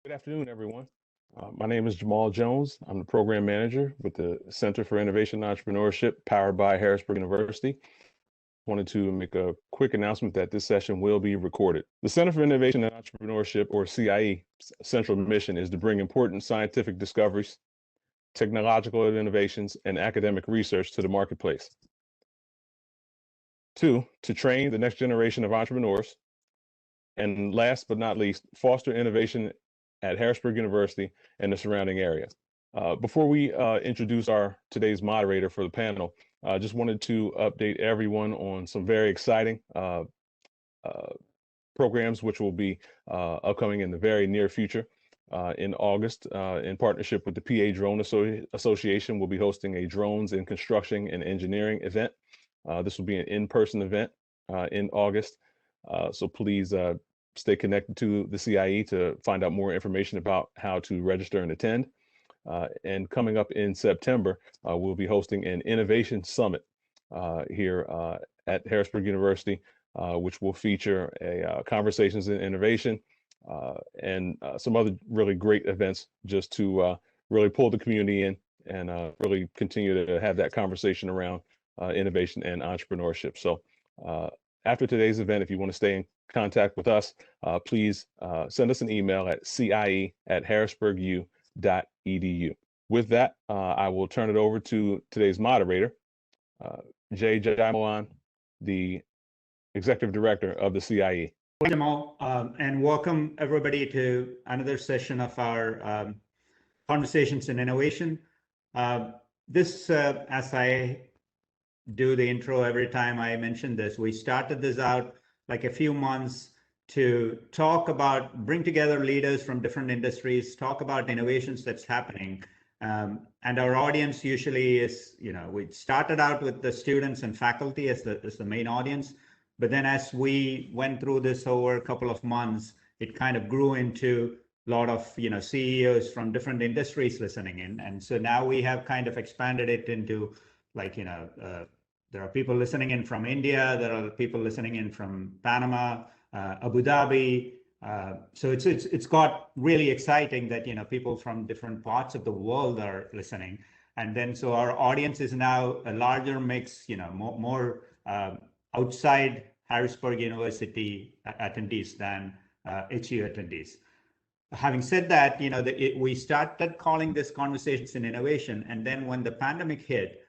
Good afternoon, everyone. My name is Jamal Jones. I'm the program manager with the Center for Innovation and Entrepreneurship, powered by Harrisburg University. Wanted to make a quick announcement that this session will be recorded. The Center for Innovation and Entrepreneurship, or CIE's central mission is to bring important scientific discoveries, technological innovations, and academic research to the marketplace. Two, to train the next generation of entrepreneurs. And last but not least, foster innovation at Harrisburg University and the surrounding area. Before we introduce our today's moderator for the panel, I just wanted to update everyone on some very exciting programs which will be upcoming in the very near future. In August, in partnership with the PA Drone Association, we'll be hosting a Drones in Construction and Engineering event. This will be an in-person event in August. So please stay connected to the CIE to find out more information about how to register and attend. And coming up in September, we'll be hosting an innovation summit here at Harrisburg University, which will feature a conversations in innovation and some other really great events just to really pull the community in and really continue to have that conversation around innovation and entrepreneurship. So after today's event, if you want to stay in contact with us, please send us an email at cie@harrisburgu.edu. With that, I will turn it over to today's moderator, Jay Jaimoan, the Executive Director of the CIE. Jamal, and welcome everybody to another session of our Conversations in Innovation. This, as I do the intro every time I mention this, we started this out like a few months to talk about, bring together leaders from different industries, talk about innovations that's happening. And our audience usually is, we started out with the students and faculty as the main audience. But then as we went through this over a couple of months, it kind of grew into a lot of, CEOs from different industries listening in. And so now we have kind of expanded it into like, there are people listening in from India, there are people listening in from Panama, Abu Dhabi. So it's got really exciting that, people from different parts of the world are listening. And then so our audience is now a larger mix, more outside Harrisburg University attendees than HU attendees. Having said that, we started calling this Conversations in Innovation. And then when the pandemic hit,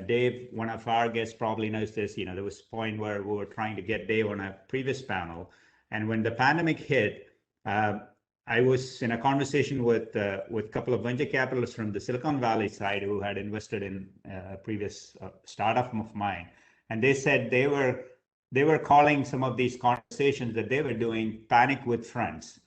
Dave, one of our guests probably knows this, there was a point where we were trying to get Dave on a previous panel. And when the pandemic hit, I was in a conversation with a couple of venture capitalists from the Silicon Valley side who had invested in a previous startup of mine. And they said they were calling some of these conversations that they were doing Panic with Friends.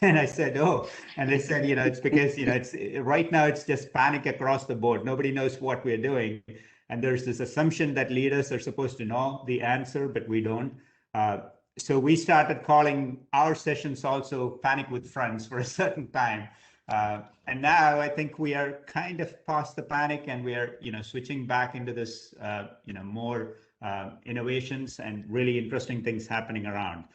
And I said, oh, and they said, it's because, it's right now it's just panic across the board. Nobody knows what we're doing. And there's this assumption that leaders are supposed to know the answer, but we don't. So we started calling our sessions also Panic with Friends for a certain time. And now I think we are kind of past the panic and we are, switching back into this, more innovations and really interesting things happening around.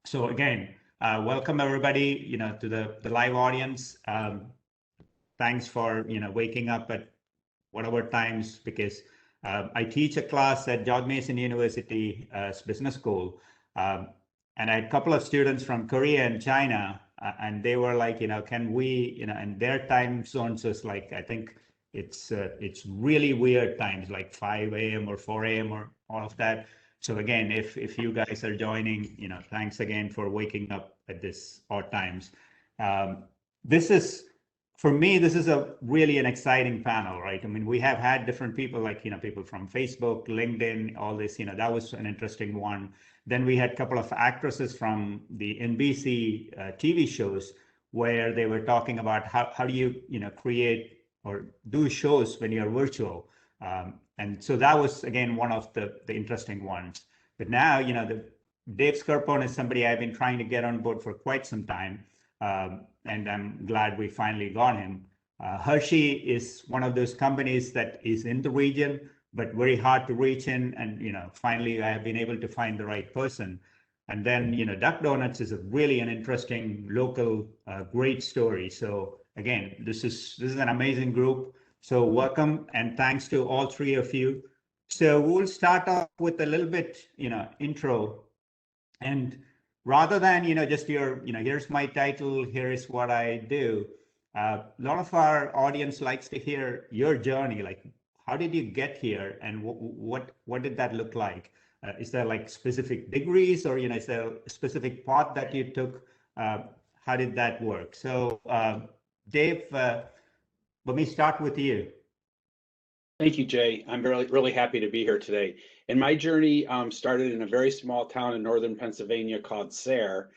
So again, welcome everybody, to the live audience. Thanks for, waking up at whatever times, because I teach a class at George Mason University Business School. And I had a couple of students from Korea and China, and they were like, can we, and their time zones is like, I think it's really weird times, like 5 a.m. or 4 a.m. or all of that. So again, if you guys are joining, thanks again for waking up at this odd times. This is, for me, this is really an exciting panel, right? I mean, we have had different people like, people from Facebook, LinkedIn, all this, that was an interesting one. Then we had a couple of actresses from the NBC TV shows where they were talking about how do you, create or do shows when you're virtual. And so that was, again, one of the interesting ones. But now, Dave Scarpone is somebody I've been trying to get on board for quite some time. And I'm glad we finally got him. Hershey is one of those companies that is in the region, but very hard to reach in. And, finally, I have been able to find the right person. And then, Duck Donuts is really an interesting local, great story. So again, this is an amazing group. So welcome and thanks to all three of you. So we'll start off with a little bit, intro. And rather than, just your, here's my title, here is what I do. A lot of our audience likes to hear your journey, like how did you get here and what did that look like? Is there like specific degrees or, is there a specific path that you took? How did that work? So Dave, let me start with you. Thank you, Jay. I'm really happy to be here today. And my journey started in a very small town in northern Pennsylvania called Sayre,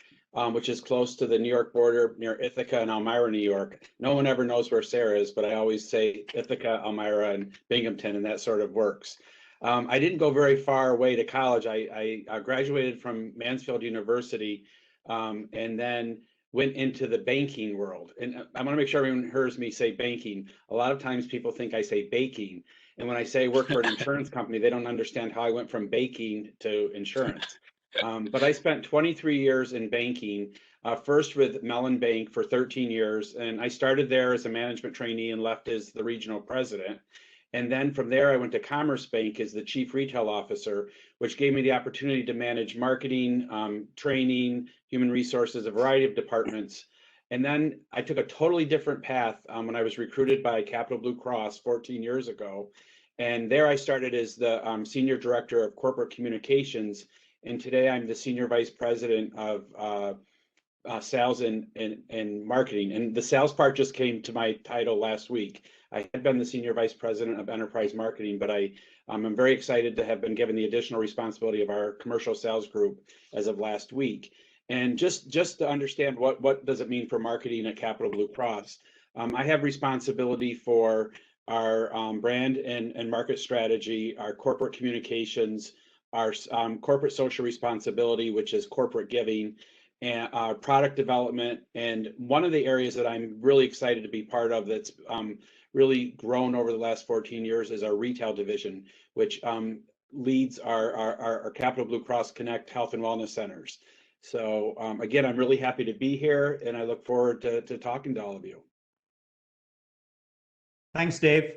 which is close to the New York border near Ithaca and Elmira, New York. No one ever knows where Sayre is, but I always say Ithaca, Elmira, and Binghamton, and that sort of works. I didn't go very far away to college. I graduated from Mansfield University and then went into the banking world. And I want to make sure everyone hears me say banking. A lot of times people think I say baking. And when I say work for an insurance company, they don't understand how I went from baking to insurance. But I spent 23 years in banking, first with Mellon Bank for 13 years. And I started there as a management trainee and left as the regional president. And then from there, I went to Commerce Bank as the chief retail officer, which gave me the opportunity to manage marketing, training, human resources, a variety of departments. And then I took a totally different path when I was recruited by Capital Blue Cross 14 years ago. And there I started as the senior director of corporate communications. And today I'm the senior vice president of sales and marketing. And the sales part just came to my title last week. I had been the senior vice president of enterprise marketing, but I'm very excited to have been given the additional responsibility of our commercial sales group as of last week. And just to understand what does it mean for marketing at Capital Blue Cross, I have responsibility for our brand and market strategy, our corporate communications, our corporate social responsibility, which is corporate giving, and product development. And one of the areas that I'm really excited to be part of that's really grown over the last 14 years is our retail division, which leads our Capital Blue Cross Connect Health and Wellness Centers. So again, I'm really happy to be here and I look forward to talking to all of you. Thanks, Dave.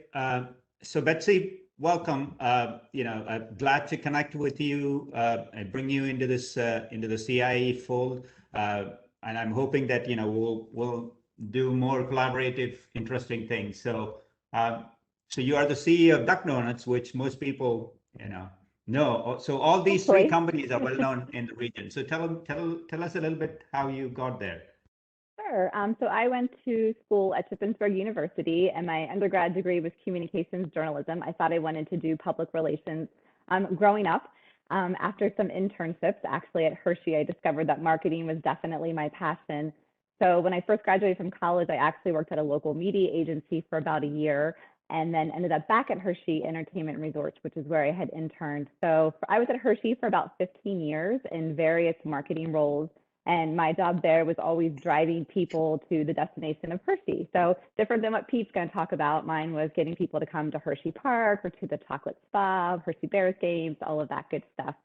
So Betsy, welcome. Glad to connect with you and bring you into the CIE fold. And I'm hoping that we'll do more collaborative, interesting things. So, so you are the CEO of Duck Donuts, which most people know. So all these three companies are well known in the region. So tell us a little bit how you got there. Sure. So I went to school at Shippensburg University, and my undergrad degree was communications journalism. I thought I wanted to do public relations. Growing up, after some internships, actually at Hershey, I discovered that marketing was definitely my passion. So when I first graduated from college, I actually worked at a local media agency for about a year, and then ended up back at Hershey Entertainment Resorts, which is where I had interned. So I was at Hershey for about 15 years in various marketing roles. And my job there was always driving people to the destination of Hershey. So different than what Pete's going to talk about, mine was getting people to come to Hershey Park or to the chocolate spa, Hershey Bears games, all of that good stuff.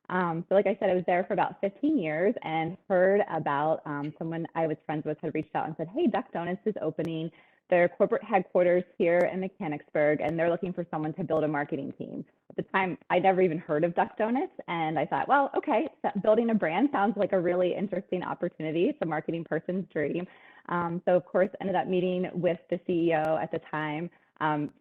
So like I said, I was there for about 15 years and heard about someone I was friends with had reached out and said, hey, Duck Donuts is opening their corporate headquarters here in Mechanicsburg, and they're looking for someone to build a marketing team. At the time, I'd never even heard of Duck Donuts, and I thought, well, okay, building a brand sounds like a really interesting opportunity. It's a marketing person's dream. So of course, ended up meeting with the CEO at the time,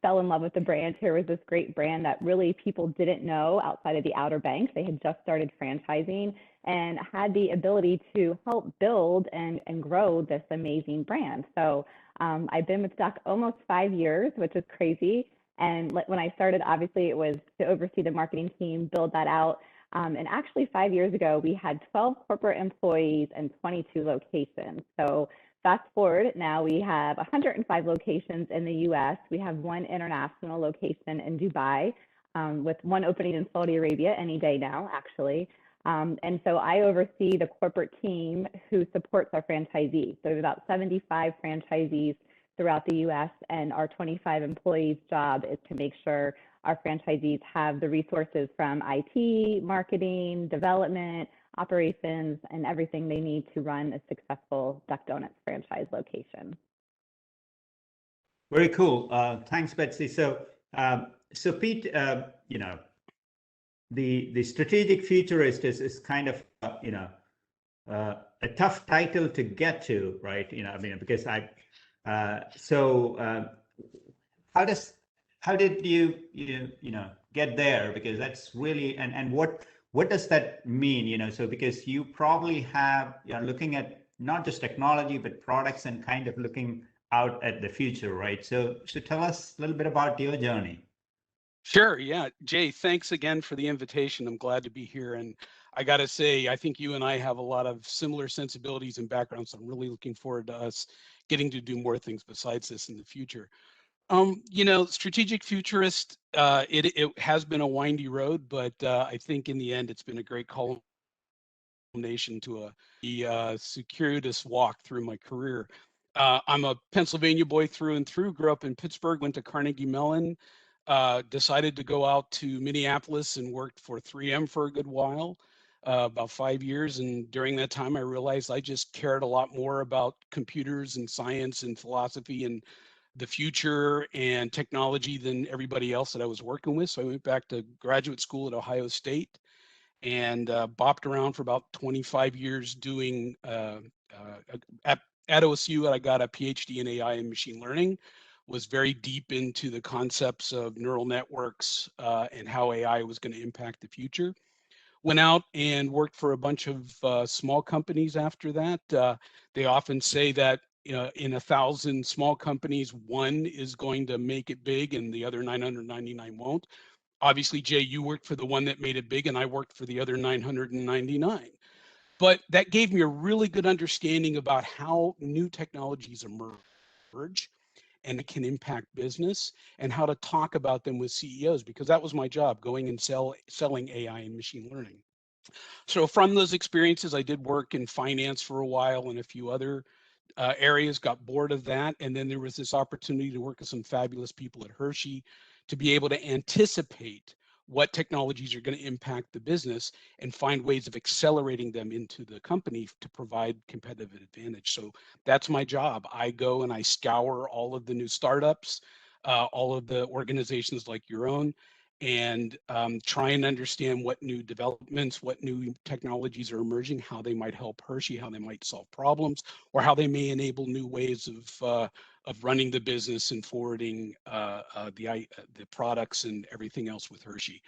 fell in love with the brand. Here was this great brand that really people didn't know outside of the Outer Banks. They had just started franchising and had the ability to help build and grow this amazing brand. So I've been with Duck almost 5 years, which is crazy. And when I started, obviously, it was to oversee the marketing team, build that out. And actually, 5 years ago, we had 12 corporate employees and 22 locations. So fast forward, now we have 105 locations in the US. We have one international location in Dubai, with one opening in Saudi Arabia any day now, actually. And so I oversee the corporate team who supports our franchisees. So there's about 75 franchisees throughout the US, and our 25 employees' job is to make sure our franchisees have the resources from IT, marketing, development, operations, and everything they need to run a successful Duck Donuts franchise location. Very cool. Thanks, Betsy. So, Pete, the strategic futurist is kind of a tough title to get to, right? Because how did you get there? Because that's really, and what does that mean? So because you probably you're looking at not just technology but products and kind of looking out at the future, right? So tell us a little bit about your journey. Sure. Yeah. Jay, thanks again for the invitation. I'm glad to be here. And I got to say, I think you and I have a lot of similar sensibilities and backgrounds. So I'm really looking forward to us getting to do more things besides this in the future. Strategic futurist, it has been a windy road, but I think in the end, it's been a great culmination to a circuitous walk through my career. I'm a Pennsylvania boy through and through, grew up in Pittsburgh, went to Carnegie Mellon, decided to go out to Minneapolis and worked for 3M for a good while, about 5 years. And during that time, I realized I just cared a lot more about computers and science and philosophy and the future and technology than everybody else that I was working with. So I went back to graduate school at Ohio State and bopped around for about 25 years doing at OSU. I got a PhD in AI and machine learning, was very deep into the concepts of neural networks and how AI was going to impact the future. Went out and worked for a bunch of small companies after that. They often say that in 1,000 small companies, one is going to make it big and the other 999 won't. Obviously, Jay, you worked for the one that made it big and I worked for the other 999. But that gave me a really good understanding about how new technologies emerge and it can impact business and how to talk about them with CEOs, because that was my job, going and selling AI and machine learning. So from those experiences, I did work in finance for a while and a few other areas, got bored of that. And then there was this opportunity to work with some fabulous people at Hershey to be able to anticipate what technologies are going to impact the business and find ways of accelerating them into the company to provide competitive advantage. So that's my job. I go and I scour all of the new startups, all of the organizations like your own, and try and understand what new developments, what new technologies are emerging, how they might help Hershey, how they might solve problems, or how they may enable new ways of running the business and forwarding the products and everything else with Hershey.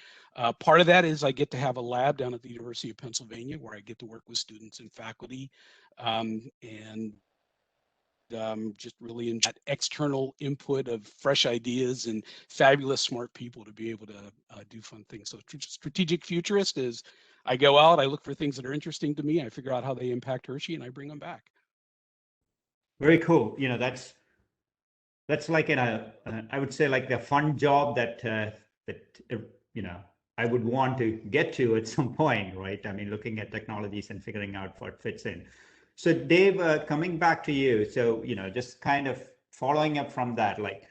Part of that is I get to have a lab down at the University of Pennsylvania where I get to work with students and faculty, and just really in that external input of fresh ideas and fabulous smart people to be able to do fun things. So strategic futurist is I go out, I look for things that are interesting to me, I figure out how they impact Hershey, and I bring them back. Very cool. That's like I would say like the fun job that I would want to get to at some point, right? I mean, looking at technologies and figuring out what fits in. So Dave, coming back to you, so just kind of following up from that, like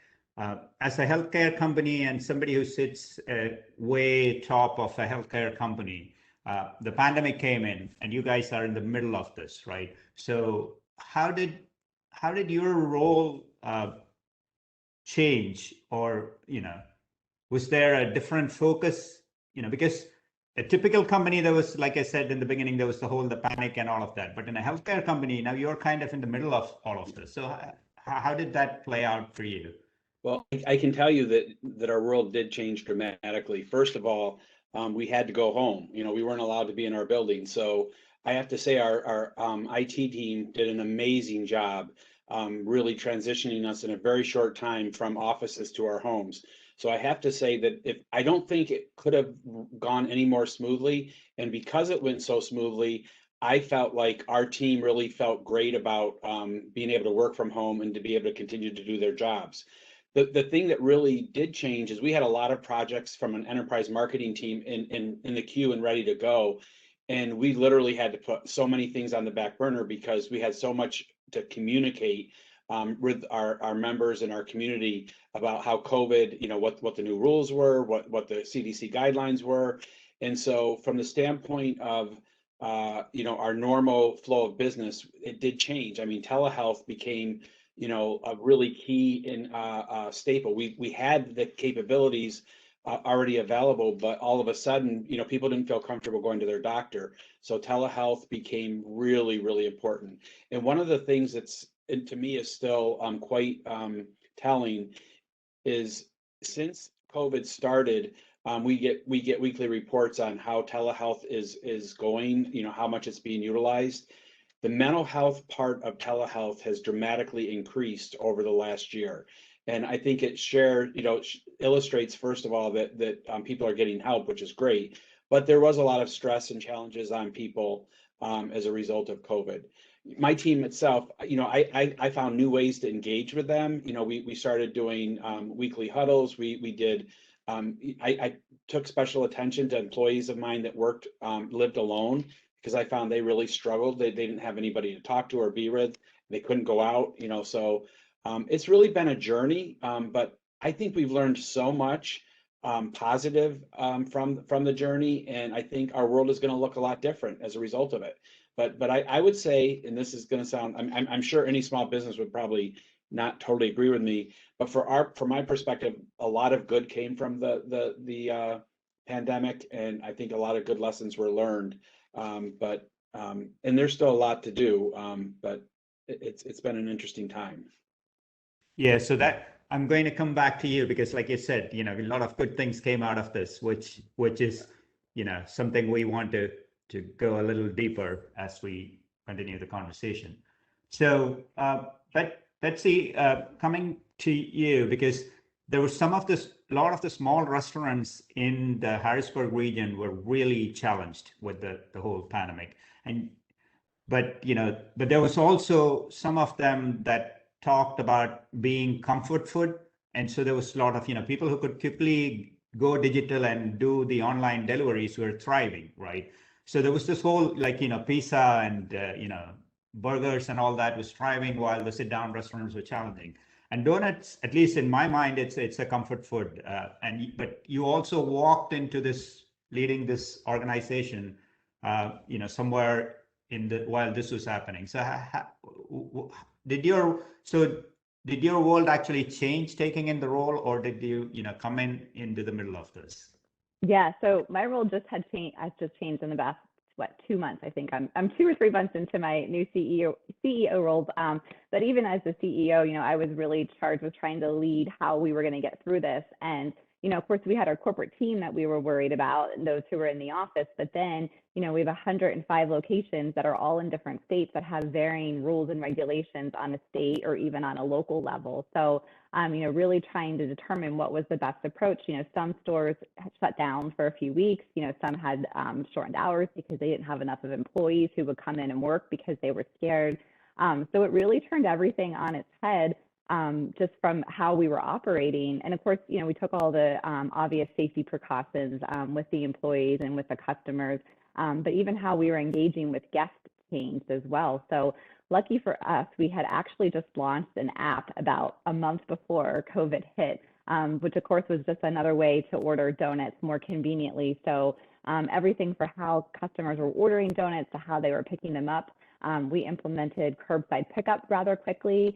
as a healthcare company and somebody who sits way top of a healthcare company, the pandemic came in, and you guys are in the middle of this, right? So how did your role change, or was there a different focus? Because a typical company, there was, like I said in the beginning, there was the panic and all of that. But in a healthcare company, now you're kind of in the middle of all of this. So how did that play out for you? Well, I can tell you that our world did change dramatically. First of all, we had to go home. We weren't allowed to be in our building. So I have to say our IT team did an amazing job, really transitioning us in a very short time from offices to our homes. So I have to say that I don't think it could have gone any more smoothly. And because it went so smoothly, I felt like our team really felt great about being able to work from home and to be able to continue to do their jobs. The thing that really did change is we had a lot of projects from an enterprise marketing team in the queue and ready to go. And we literally had to put so many things on the back burner because we had so much to communicate with our members and our community about how COVID, what the new rules were, what the CDC guidelines were. And so from the standpoint of our normal flow of business, it did change. I mean, telehealth became, a really key in staple. We had the capabilities already available, but all of a sudden, people didn't feel comfortable going to their doctor. So telehealth became really, really important. And one of the things that's, and to me, is still quite telling is since COVID started, we get weekly reports on how telehealth is going, how much it's being utilized. The mental health part of telehealth has dramatically increased over the last year. And I think it illustrates, first of all, that people are getting help, which is great. But there was a lot of stress and challenges on people as a result of COVID. My team itself, I found new ways to engage with them. We started doing weekly huddles. We did, I took special attention to employees of mine that lived alone, because I found they really struggled. They didn't have anybody to talk to or be with. They couldn't go out, so it's really been a journey. But I think we've learned so much positive from the journey. And I think our world is going to look a lot different as a result of it. But I would say, and this is going to sound, I'm sure any small business would probably not totally agree with me, but from my perspective, a lot of good came from the pandemic, and I think a lot of good lessons were learned. And there's still a lot to do, but it's been an interesting time. Yeah, so that I'm going to come back to you because, like you said, a lot of good things came out of this, which is, something we want to go a little deeper as we continue the conversation. So, but Betsy, coming to you, because there was a lot of the small restaurants in the Harrisburg region were really challenged with the whole pandemic. But there was also some of them that talked about being comfort food. And so there was a lot of, people who could quickly go digital and do the online deliveries were thriving, right? So there was this whole pizza and, burgers and all that was thriving while the sit down restaurants were challenging. And donuts, at least in my mind, it's a comfort food. But you also walked into leading this organization, somewhere while this was happening. So did your world actually change taking in the role, or did you, come into the middle of this? Yeah, so my role has just changed in the past 2 months. I think I'm 2 or 3 months into my new CEO roles. But even as the CEO, I was really charged with trying to lead how we were going to get through this. And of course, we had our corporate team that we were worried about, and those who were in the office. But then, we have 105 locations that are all in different states that have varying rules and regulations on a state or even on a local level. So, really trying to determine what was the best approach. Some stores had shut down for a few weeks. Some had shortened hours because they didn't have enough of employees who would come in and work because they were scared. So it really turned everything on its head. Just from how we were operating. And of course, we took all the obvious safety precautions with the employees and with the customers, but even how we were engaging with guests changed as well. So lucky for us, we had actually just launched an app about a month before COVID hit, which of course was just another way to order donuts more conveniently. So everything for how customers were ordering donuts to how they were picking them up. We implemented curbside pickup rather quickly,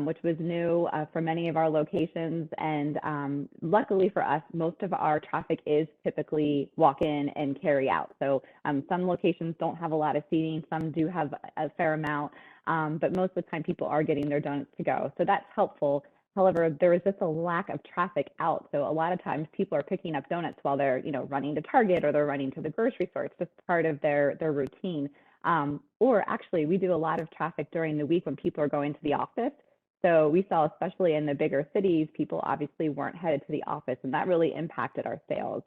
which was new for many of our locations. And luckily for us, most of our traffic is typically walk in and carry out. So some locations don't have a lot of seating, some do have a fair amount, but most of the time people are getting their donuts to go. So that's helpful. However, there is just a lack of traffic out. So a lot of times people are picking up donuts while they're, running to Target or they're running to the grocery store. It's just part of their routine. Or actually, we do a lot of traffic during the week when people are going to the office. So we saw, especially in the bigger cities, people obviously weren't headed to the office, and that really impacted our sales.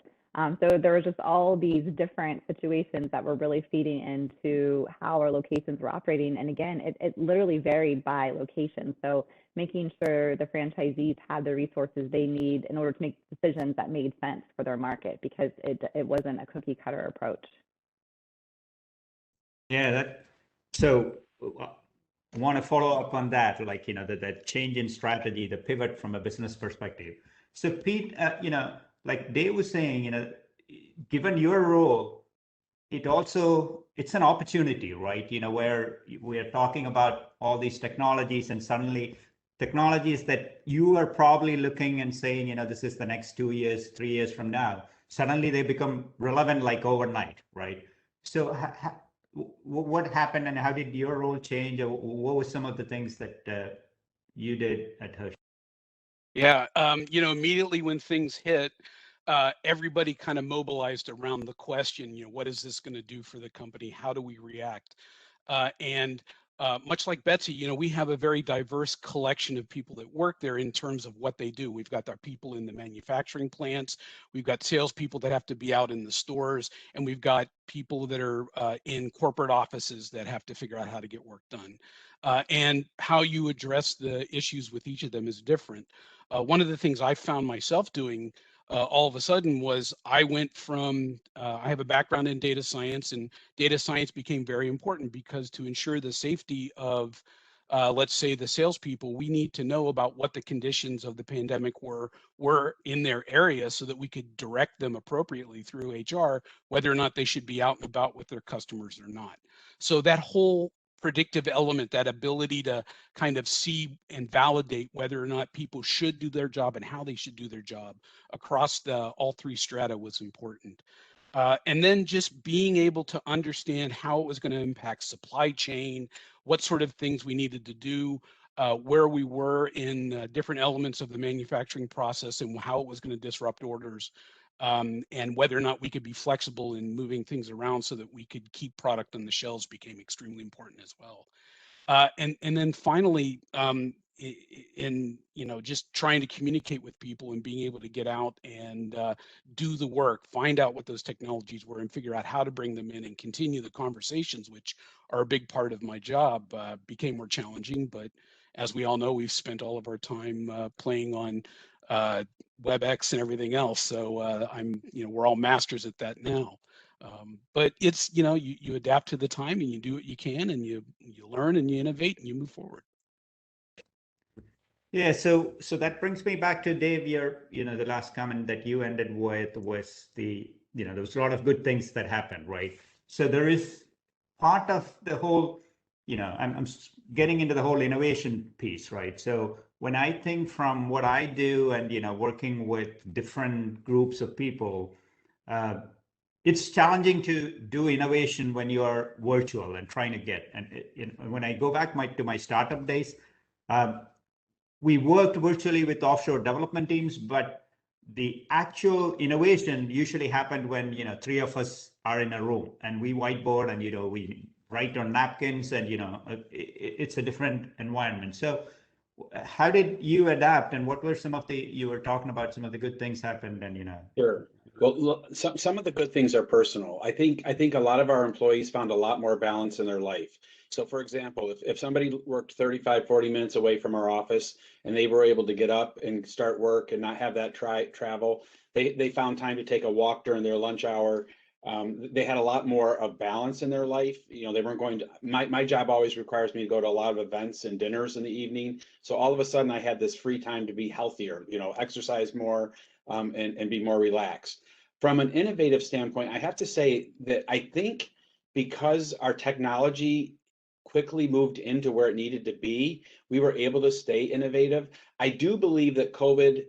So there were just all these different situations that were really feeding into how our locations were operating. And again, it literally varied by location. So making sure the franchisees had the resources they need in order to make decisions that made sense for their market, because it wasn't a cookie cutter approach. Yeah, so I want to follow up on that, the change in strategy, the pivot from a business perspective. So Pete, like Dave was saying, given your role, it's an opportunity, right? Where we are talking about all these technologies, and suddenly technologies that you are probably looking and saying, this is the next 2 years, 3 years from now, suddenly they become relevant like overnight, right? So what happened, and how did your role change, or what were some of the things that you did at Hershey? Yeah, immediately when things hit, everybody kind of mobilized around the question, what is this going to do for the company? How do we react? And much like Betsy, we have a very diverse collection of people that work there in terms of what they do. We've got our people in the manufacturing plants, we've got salespeople that have to be out in the stores, and we've got people that are in corporate offices that have to figure out how to get work done. And how you address the issues with each of them is different. One of the things I found myself doing all of a sudden was I went from, I have a background in data science, and data science became very important because to ensure the safety of, let's say, the salespeople, we need to know about what the conditions of the pandemic were in their area so that we could direct them appropriately through HR, whether or not they should be out and about with their customers or not. So that whole predictive element, that ability to kind of see and validate whether or not people should do their job and how they should do their job across all three strata was important. And then just being able to understand how it was going to impact supply chain, what sort of things we needed to do, where we were in different elements of the manufacturing process and how it was going to disrupt orders, and whether or not we could be flexible in moving things around so that we could keep product on the shelves became extremely important as well. And then finally, in just trying to communicate with people and being able to get out and do the work, find out what those technologies were, and figure out how to bring them in and continue the conversations, which are a big part of my job, became more challenging. But as we all know, we've spent all of our time playing on WebEx and everything else. So we're all masters at that now. But it's, you adapt to the time and you do what you can, and you learn and you innovate and you move forward. Yeah, so that brings me back to Dave, the last comment that you ended with was there was a lot of good things that happened, right? So there is part of the whole, I'm getting into the whole innovation piece, right? So when I think from what I do and, working with different groups of people, it's challenging to do innovation when you are virtual and trying to get, and when I go back to my startup days, we worked virtually with offshore development teams, but the actual innovation usually happened when, three of us are in a room and we whiteboard and, we write on napkins and, it's a different environment. So how did you adapt, and what were you were talking about some of the good things happened and, Sure. Well, look, some of the good things are personal. I think a lot of our employees found a lot more balance in their life. So for example, if somebody worked 35, 40 minutes away from our office and they were able to get up and start work and not have that travel, they found time to take a walk during their lunch hour. They had a lot more of balance in their life. They weren't going to, my job always requires me to go to a lot of events and dinners in the evening. So all of a sudden I had this free time to be healthier, exercise more, and be more relaxed. From an innovative standpoint, I have to say that I think because our technology quickly moved into where it needed to be, we were able to stay innovative. I do believe that COVID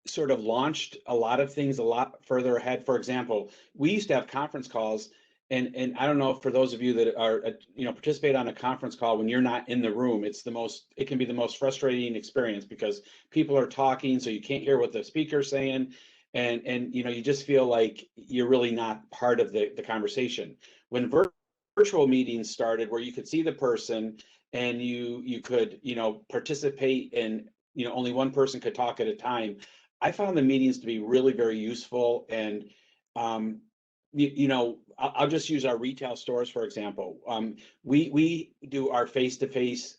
sort of launched a lot of things a lot further ahead. For example, we used to have conference calls, and I don't know, for those of you that are participate on a conference call when you're not in the room, it can be the most frustrating experience because people are talking, so you can't hear what the speaker's saying, and you just feel like you're really not part of the conversation. When virtual meetings started, where you could see the person and you could participate, and only one person could talk at a time, I found the meetings to be really very useful. And I'll just use our retail stores, for example. We do our face-to-face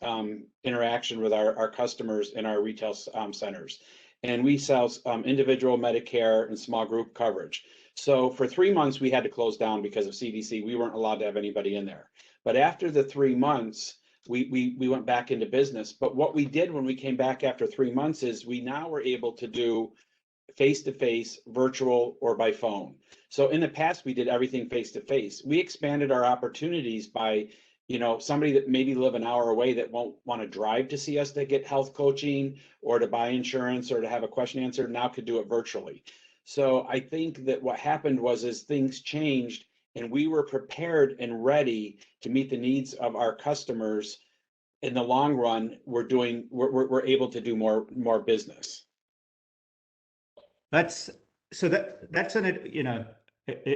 interaction with our customers in our retail centers, and we sell individual Medicare and small group coverage. So for 3 months, we had to close down because of CDC. We weren't allowed to have anybody in there. But after the 3 months, we went back into business. But what we did when we came back after 3 months is we now were able to do face-to-face, virtual, or by phone. So in the past, we did everything face-to-face. We expanded our opportunities by, somebody that maybe live an hour away that won't want to drive to see us to get health coaching or to buy insurance or to have a question answered, now could do it virtually. So I think that what happened was as things changed and we were prepared and ready to meet the needs of our customers, in the long run, we're able to do more business. That's that's an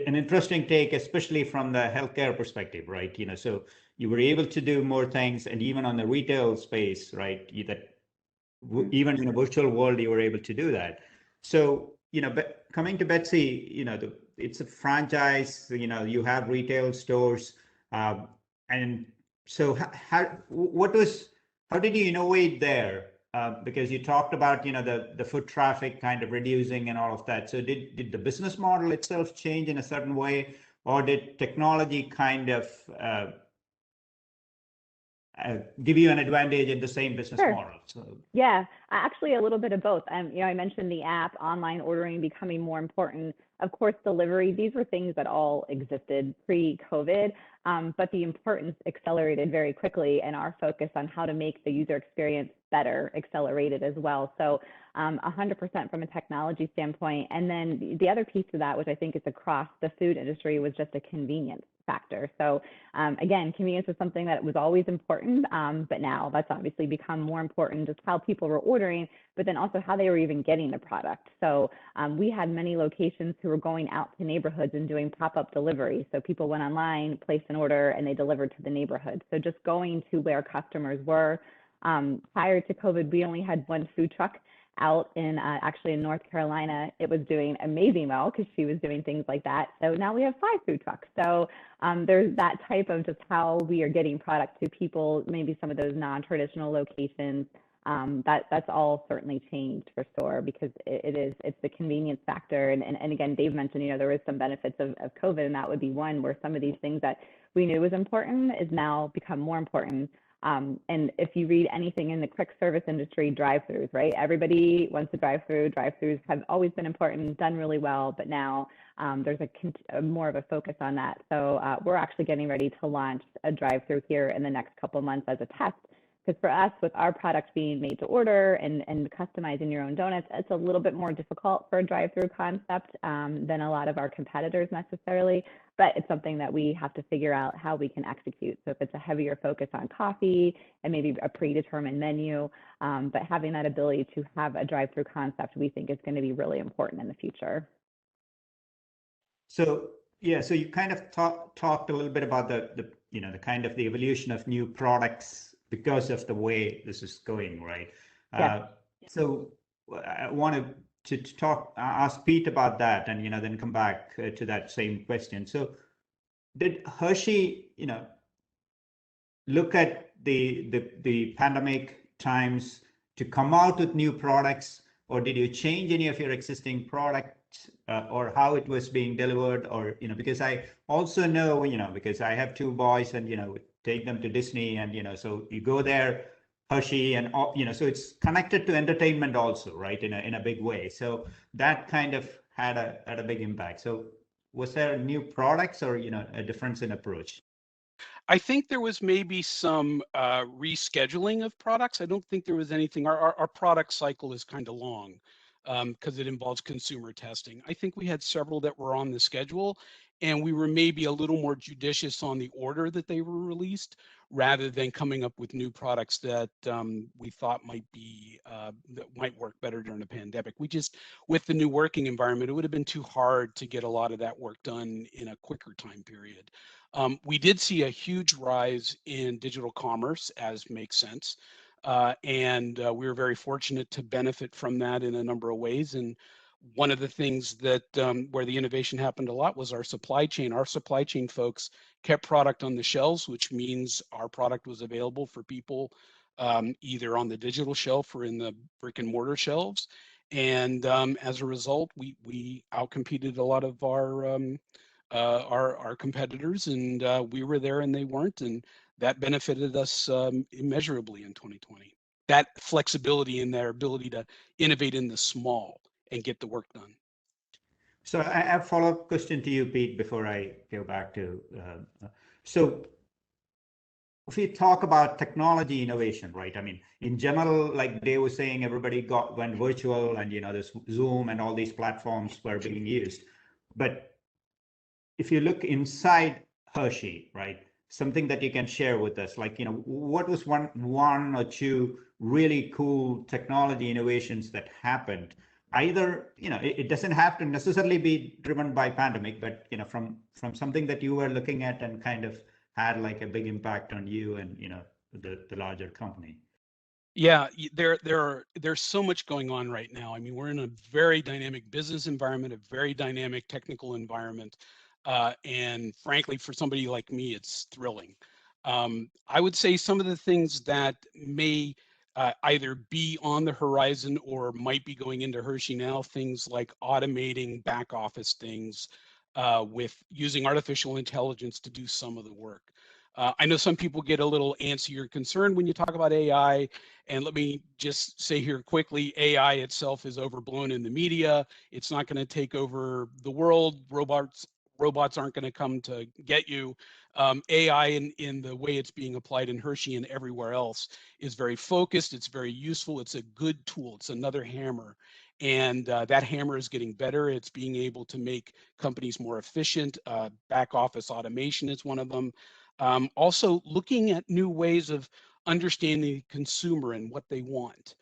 interesting take, especially from the healthcare perspective, right? So you were able to do more things, and even on the retail space, right? Even in a virtual world, you were able to do that. So coming to Betsy, it's a franchise. You have retail stores, and so how did you innovate there? Because you talked about the foot traffic kind of reducing and all of that. So did the business model itself change in a certain way, or did technology kind of give you an advantage in the same business Sure. model? So yeah, actually a little bit of both. I mentioned the app, online ordering becoming more important. Of course, delivery, these were things that all existed pre-COVID, but the importance accelerated very quickly, and our focus on how to make the user experience better accelerated as well. So 100% from a technology standpoint. And then the other piece of that, which I think is across the food industry, was just a convenience factor. So again, convenience is something that was always important, but now that's obviously become more important, just how people were ordering, but then also how they were even getting the product. So we had many locations who were going out to neighborhoods and doing pop-up delivery. So people went online, placed an order, and they delivered to the neighborhood. So just going to where customers were. Prior to COVID, we only had one food truck out in actually in North Carolina. It was doing amazing well because she was doing things like that. So now we have 5 food trucks. So there's that type of just how we are getting product to people, maybe some of those non-traditional locations. That's all certainly changed for sure, because it's the convenience factor. And again, Dave mentioned, there was some benefits of COVID, and that would be one where some of these things that we knew was important is now become more important. And if you read anything in the quick service industry, drive-throughs, right? Everybody wants to drive-through. Drive-throughs have always been important, done really well, but now there's a more of a focus on that. So we're actually getting ready to launch a drive-through here in the next couple of months as a test. Because for us, with our product being made to order and customizing your own donuts, it's a little bit more difficult for a drive-through concept than a lot of our competitors necessarily. But it's something that we have to figure out how we can execute. So if it's a heavier focus on coffee and maybe a predetermined menu, but having that ability to have a drive-through concept, we think is going to be really important in the future. So yeah, so you kind of talked a little bit about the kind of the evolution of new products because of the way this is going, right? Yeah. So I wanted to ask Pete about that, and then come back to that same question. So did Hershey, look at the pandemic times to come out with new products, or did you change any of your existing products, or how it was being delivered, or because I also know, because I have 2 boys, and take them to Disney, and so you go there, Hershey, and all, so it's connected to entertainment also, right, in a big way. So that kind of had a big impact. So was there new products, or a difference in approach? I think there was maybe some rescheduling of products. I don't think there was anything. Our product cycle is kind of long because it involves consumer testing. I think we had several that were on the schedule, and we were maybe a little more judicious on the order that they were released, rather than coming up with new products that we thought might be that might work better during a pandemic. We just, with the new working environment, it would have been too hard to get a lot of that work done in a quicker time period. We did see a huge rise in digital commerce, as makes sense. And we were very fortunate to benefit from that in a number of ways. And one of the things that where the innovation happened a lot was our supply chain. Our supply chain folks kept product on the shelves, which means our product was available for people either on the digital shelf or in the brick and mortar shelves. And as a result, we outcompeted a lot of our competitors, and we were there and they weren't, and that benefited us immeasurably in 2020. That flexibility and their ability to innovate in the small and get the work done. So I have a follow-up question to you, Pete, before I go back to, so if we talk about technology innovation, right? I mean, in general, like Dave was saying, everybody went virtual, and this Zoom and all these platforms were being used. But if you look inside Hershey, right, something that you can share with us, like what was one or two really cool technology innovations that happened? Either it doesn't have to necessarily be driven by pandemic, but from something that you were looking at and kind of had like a big impact on you and the larger company. Yeah, there's so much going on right now. I mean, we're in a very dynamic business environment, a very dynamic technical environment, and frankly, for somebody like me, it's thrilling. I would say some of the things that may either be on the horizon or might be going into Hershey now, things like automating back office things with using artificial intelligence to do some of the work. I know some people get a little antsy or concerned when you talk about AI. And let me just say here quickly, AI itself is overblown in the media. It's not going to take over the world. Robots aren't going to come to get you. AI in the way it's being applied in Hershey and everywhere else is very focused. It's very useful. It's a good tool. It's another hammer. And that hammer is getting better. It's being able to make companies more efficient. Back office automation is one of them. Also looking at new ways of understanding the consumer and what they want,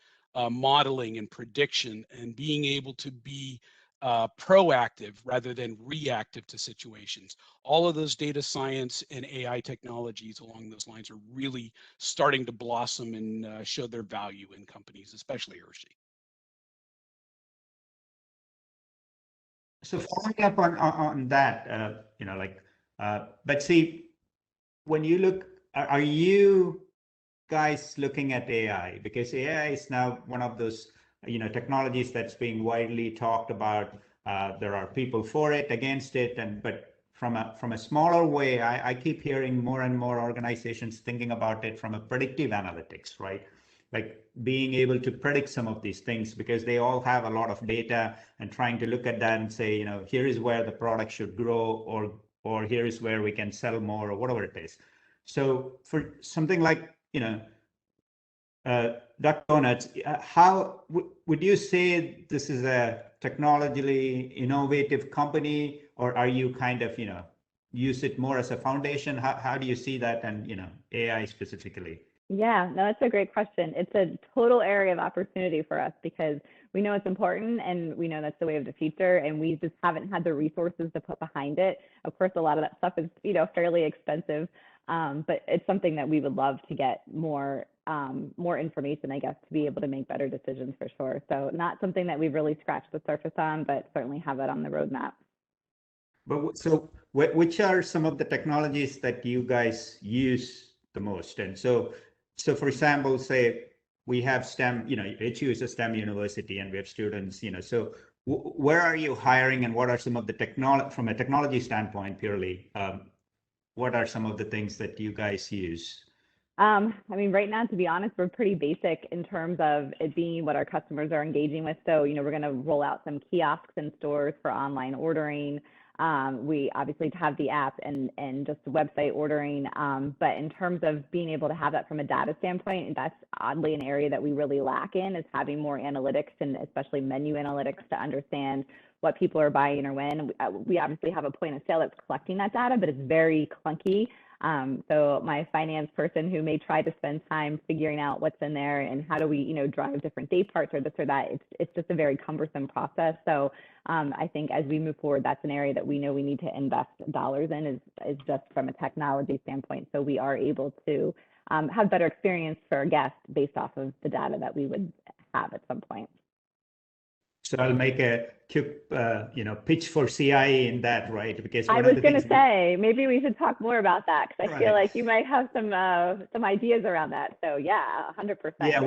modeling and prediction, and being able to be proactive rather than reactive to situations. All of those data science and AI technologies along those lines are really starting to blossom and show their value in companies, especially Hershey. So following up on that, but see, when you look, are you guys looking at AI? Because AI is now one of those technologies that's being widely talked about. There are people for it, against it, but from a smaller way, I keep hearing more and more organizations thinking about it from a predictive analytics, right? Like being able to predict some of these things, because they all have a lot of data, and trying to look at that and say, here is where the product should grow, or here is where we can sell more, or whatever it is. So for something like Duck Donuts, how would you say this is a technologically innovative company, or are you kind of use it more as a foundation? How do you see that, and AI specifically? Yeah, no, that's a great question. It's a total area of opportunity for us because we know it's important and we know that's the way of the future, and we just haven't had the resources to put behind it. Of course, a lot of that stuff is fairly expensive, but it's something that we would love to get more information, I guess, to be able to make better decisions for sure. So not something that we've really scratched the surface on, but certainly have that on the roadmap. But so which are some of the technologies that you guys use the most? And so for example, say we have STEM, HU is a STEM university, and we have students, so where are you hiring, and what are some of the from a technology standpoint purely, what are some of the things that you guys use? I mean, right now, to be honest, we're pretty basic in terms of it being what our customers are engaging with. So, we're going to roll out some kiosks in stores for online ordering. We obviously have the app and just website ordering. But in terms of being able to have that from a data standpoint, that's oddly an area that we really lack in, is having more analytics, and especially menu analytics, to understand what people are buying or when. We obviously have a point of sale that's collecting that data, but it's very clunky. So my finance person who may try to spend time figuring out what's in there and how do we, drive different day parts or this or that, it's just a very cumbersome process. So I think as we move forward, that's an area that we know we need to invest dollars in, is just from a technology standpoint. So we are able to have better experience for our guests based off of the data that we would have at some point. So I'll make a quick, pitch for CIE in that, right? Because I was going to say, maybe we should talk more about that, because I feel like you might have some ideas around that. So yeah, 100%. Yeah,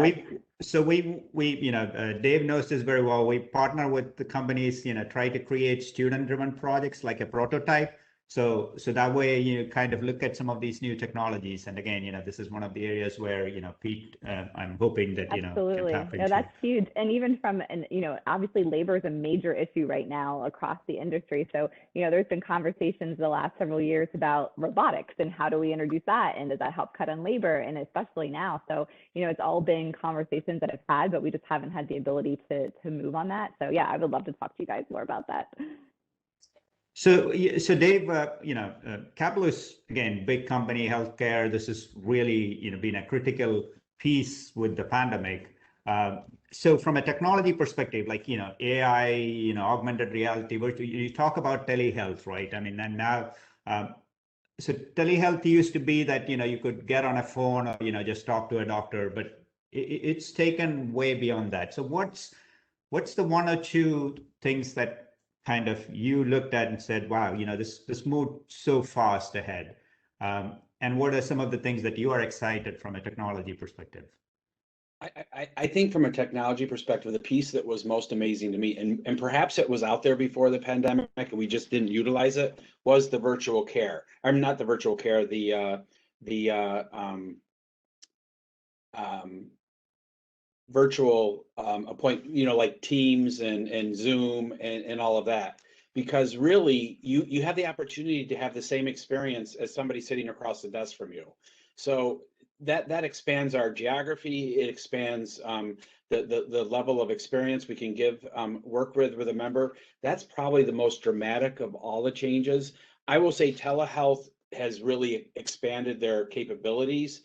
Dave knows this very well. We partner with the companies, try to create student-driven projects like a prototype. So that way you kind of look at some of these new technologies. And again, this is one of the areas where, Pete, I'm hoping that, can Absolutely. tap No, into. that's huge. And even from, obviously labor is a major issue right now across the industry. So, there's been conversations the last several years about robotics and how do we introduce that? And does that help cut on labor? And especially now. So, it's all been conversations that I've had, but we just haven't had the ability to move on that. So yeah, I would love to talk to you guys more about that. So Dave, Capillus, again, big company, healthcare. This has really, been a critical piece with the pandemic. So from a technology perspective, like, AI, augmented reality, you talk about telehealth, right? I mean, and now, so telehealth used to be that, you could get on a phone or, just talk to a doctor, but it's taken way beyond that. So what's the one or two things that kind of you looked at and said, wow, this moved so fast ahead? And what are some of the things that you are excited from a technology perspective? I think from a technology perspective, the piece that was most amazing to me, and perhaps it was out there before the pandemic and we just didn't utilize it, was the virtual care. I'm not the virtual care, virtual appointment, like Teams and Zoom and all of that. Because really, you have the opportunity to have the same experience as somebody sitting across the desk from you. So that expands our geography. It expands the level of experience we can work with a member. That's probably the most dramatic of all the changes. I will say telehealth has really expanded their capabilities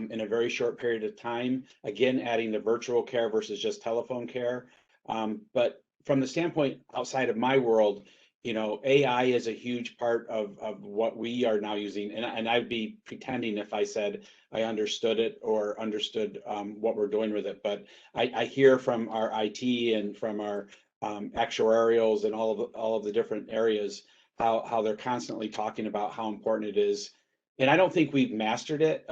in a very short period of time. Again, adding the virtual care versus just telephone care. But from the standpoint outside of my world, AI is a huge part of what we are now using. And I'd be pretending if I said I understood it or understood what we're doing with it. But I hear from our IT and from our actuarials and all of the different areas how they're constantly talking about how important it is. And I don't think we've mastered it.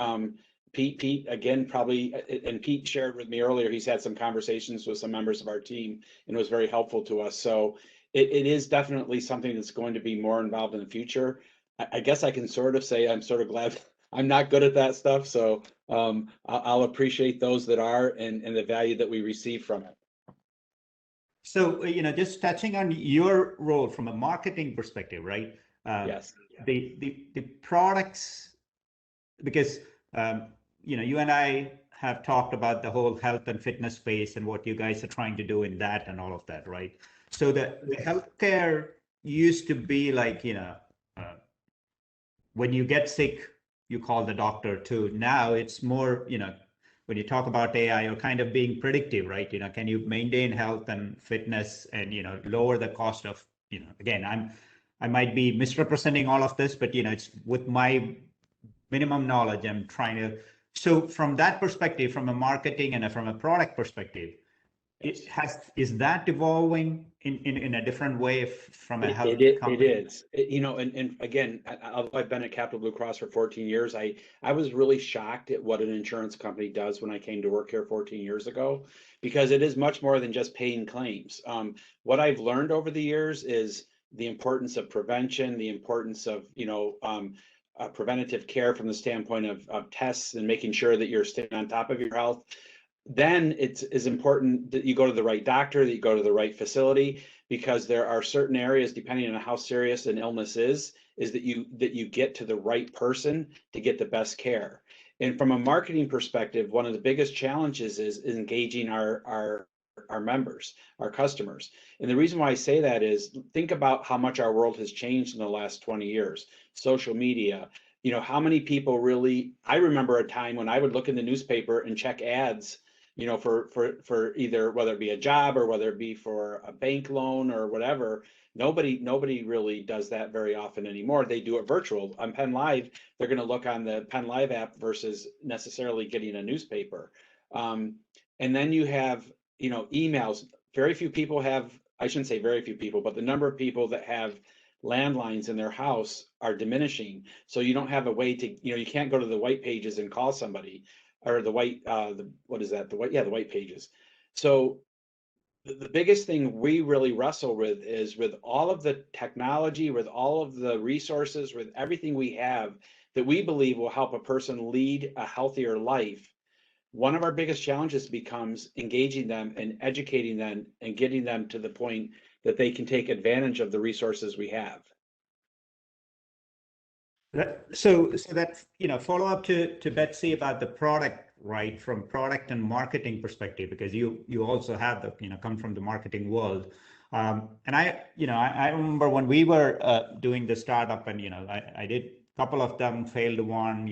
Pete, again, probably, and Pete shared with me earlier, he's had some conversations with some members of our team and it was very helpful to us. So it is definitely something that's going to be more involved in the future. I guess I can sort of say I'm sort of glad I'm not good at that stuff. So I'll appreciate those that are and the value that we receive from it. So, just touching on your role from a marketing perspective, right? Yes. The products, because you and I have talked about the whole health and fitness space and what you guys are trying to do in that and all of that, right? So the healthcare used to be like, when you get sick, you call the doctor too. Now it's more, when you talk about AI, you're kind of being predictive, right? Can you maintain health and fitness and, lower the cost of, again, I might be misrepresenting all of this, but, it's with my minimum knowledge, I'm trying to. So from that perspective, from a marketing and from a product perspective, is that evolving in a different way from a health company? It is. And again, I've been at Capital Blue Cross for 14 years. I was really shocked at what an insurance company does when I came to work here 14 years ago, because it is much more than just paying claims. What I've learned over the years is the importance of prevention, the importance of, preventative care from the standpoint of tests and making sure that you're staying on top of your health. Then it's important that you go to the right doctor, that you go to the right facility, because there are certain areas, depending on how serious an illness is that you get to the right person to get the best care. And from a marketing perspective, one of the biggest challenges is engaging our members, our customers. And the reason why I say that is, think about how much our world has changed in the last 20 years. Social media, how many people really, I remember a time when I would look in the newspaper and check ads, for either, whether it be a job or whether it be for a bank loan or whatever. Nobody really does that very often anymore. They do it virtual. On Penn Live, they're going to look on the Penn Live app versus necessarily getting a newspaper. And then you have, emails. Very few people have, I shouldn't say very few people, but the number of people that have landlines in their house are diminishing. So you don't have a way to, you can't go to the white pages and call somebody, or the white, what is that? The white pages. So the biggest thing we really wrestle with is with all of the technology, with all of the resources, with everything we have that we believe will help a person lead a healthier life. One of our biggest challenges becomes engaging them and educating them and getting them to the point that they can take advantage of the resources we have. So that, follow up to Betsy about the product, right? From product and marketing perspective, because you also have the, come from the marketing world. And I remember when we were doing the startup, and, I did a couple of them, failed one,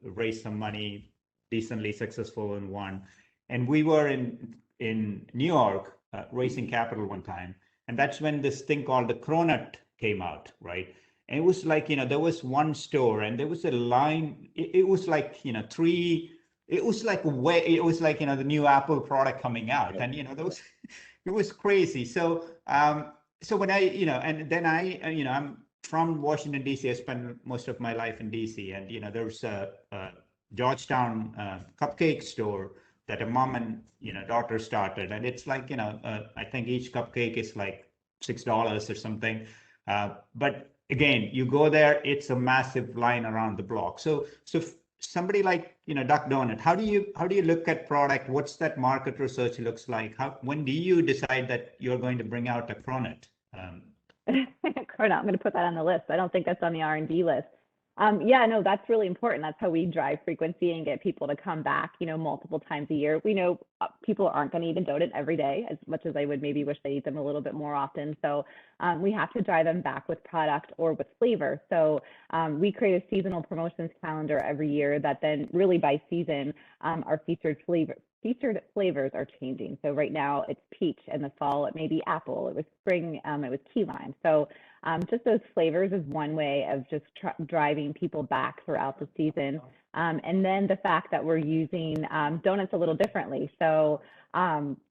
raised some money, decently successful in one. And we were in New York raising capital one time. And that's when this thing called the Cronut came out, right? And it was like, there was one store and there was a line. It was like, it was like the new Apple product coming out. And, it was crazy. So, so when and then I'm from Washington, D.C. I spent most of my life in D.C. And, there's a Georgetown cupcake store that a mom and, daughter started. And it's like, I think each cupcake is like $6 or something. But again, you go there, it's a massive line around the block. So somebody like, Duck Donut, how do you look at product? What's that market research looks like? When do you decide that you're going to bring out a Cronut? Cronut, I'm going to put that on the list. I don't think that's on the R&D list. Yeah, no, that's really important. That's how we drive frequency and get people to come back, multiple times a year. We know people aren't going to eat a donut every day, as much as I would maybe wish they eat them a little bit more often. So we have to drive them back with product or with flavor. So we create a seasonal promotions calendar every year that then really by season, our featured flavors are changing. So right now it's peach, in the fall it may be apple, it was spring, it was key lime. So just those flavors is one way of just driving people back throughout the season. And then the fact that we're using donuts a little differently. So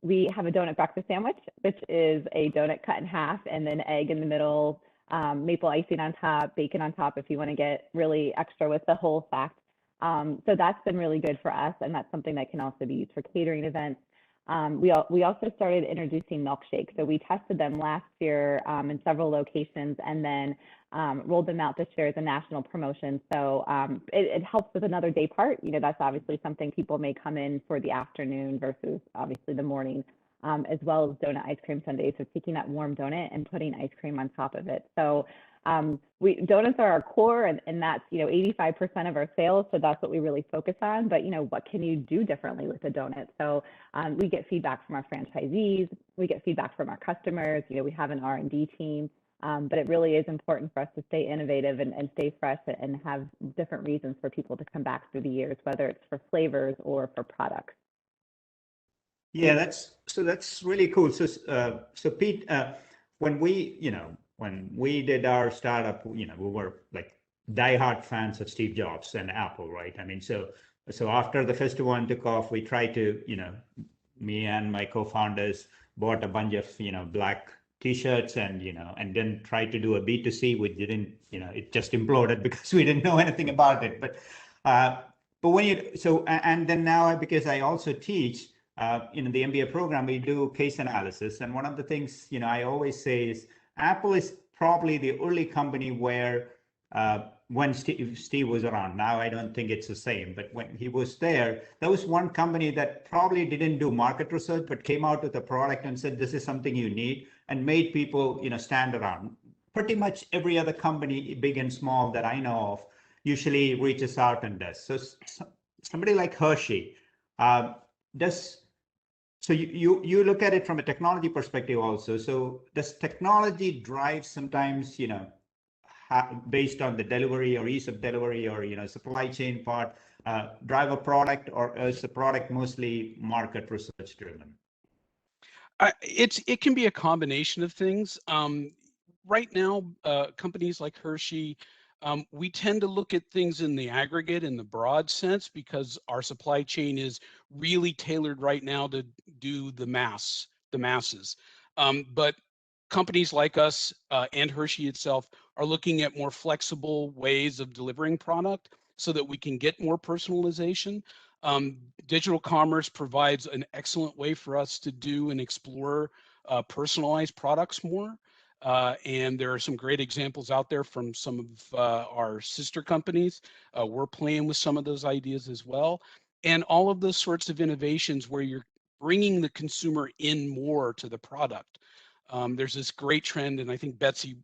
we have a donut breakfast sandwich, which is a donut cut in half and then egg in the middle, maple icing on top, bacon on top if you want to get really extra with the whole fact. So that's been really good for us, and that's something that can also be used for catering events. We also started introducing milkshakes. So we tested them last year in several locations and then rolled them out this year as a national promotion. So it helps with another day part. That's obviously something people may come in for the afternoon versus obviously the morning, as well as donut ice cream sundaes. So taking that warm donut and putting ice cream on top of it. So donuts are our core, and that's 85% of our sales. So that's what we really focus on. But what can you do differently with a donut? So we get feedback from our franchisees, we get feedback from our customers. We have an R&D team, but it really is important for us to stay innovative and stay fresh and have different reasons for people to come back through the years, whether it's for flavors or for products. Yeah, that's really cool. So Pete, when we did our startup, we were like diehard fans of Steve Jobs and Apple, right? I mean, so after the first one took off, we tried to, me and my co-founders bought a bunch of, black T-shirts and, and then tried to do a B2C, which didn't, it just imploded because we didn't know anything about it. But when and then now, because I also teach, in the MBA program, we do case analysis. And one of the things, I always say is Apple is probably the only company where when Steve was around, now I don't think it's the same, but when he was there was one company that probably didn't do market research, but came out with a product and said, this is something you need, and made people, stand around. Pretty much every other company, big and small, that I know of, usually reaches out and does. So somebody like Hershey does. So you look at it from a technology perspective also. So does technology drive sometimes, based on the delivery or ease of delivery or, supply chain part, drive a product, or is the product mostly market research driven? It can be a combination of things. Right now, companies like Hershey, we tend to look at things in the aggregate, in the broad sense, because our supply chain is really tailored right now to do the masses. But companies like us and Hershey itself are looking at more flexible ways of delivering product so that we can get more personalization. Digital commerce provides an excellent way for us to do and explore personalized products more. And there are some great examples out there from some of our sister companies. We're playing with some of those ideas as well. And all of those sorts of innovations where you're bringing the consumer in more to the product. There's this great trend, and I think Betsy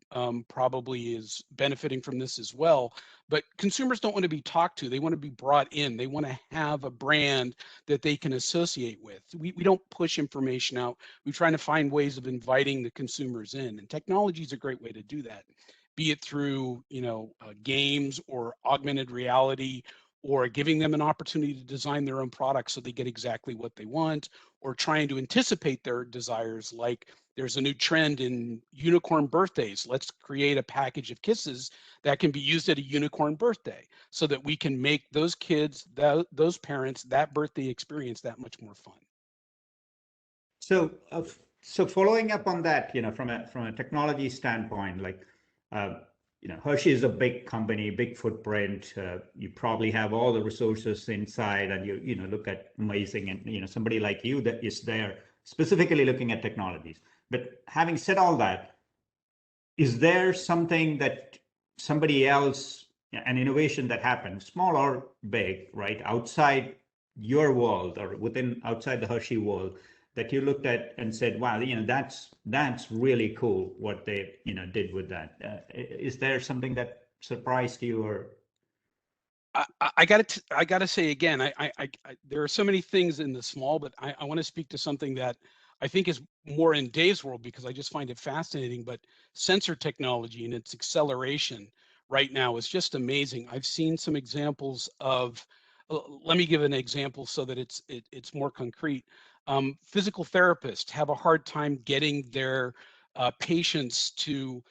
probably is benefiting from this as well, but consumers don't want to be talked to. They want to be brought in. They want to have a brand that they can associate with. We don't push information out. We're trying to find ways of inviting the consumers in, and technology is a great way to do that, be it through, games or augmented reality, or giving them an opportunity to design their own products so they get exactly what they want, or trying to anticipate their desires. Like there's a new trend in unicorn birthdays. Let's create a package of kisses that can be used at a unicorn birthday so that we can make those kids, those parents, that birthday experience that much more fun. So, so following up on that, from a technology standpoint, like, Hershey is a big company, big footprint. You probably have all the resources inside, and you look at amazing, and somebody like you that is there specifically looking at technologies. But having said all that, is there something that somebody else, an innovation that happened, small or big, right, outside your world or outside the Hershey world, that you looked at and said, wow, that's really cool what they did with that? Is there something that surprised you? Or I gotta say again, there are so many things in the small, but I want to speak to something that I think is more in Dave's world because I just find it fascinating. But sensor technology and its acceleration right now is just amazing. I've seen some examples of. Let me give an example so that it's more concrete. Physical therapists have a hard time getting their patients to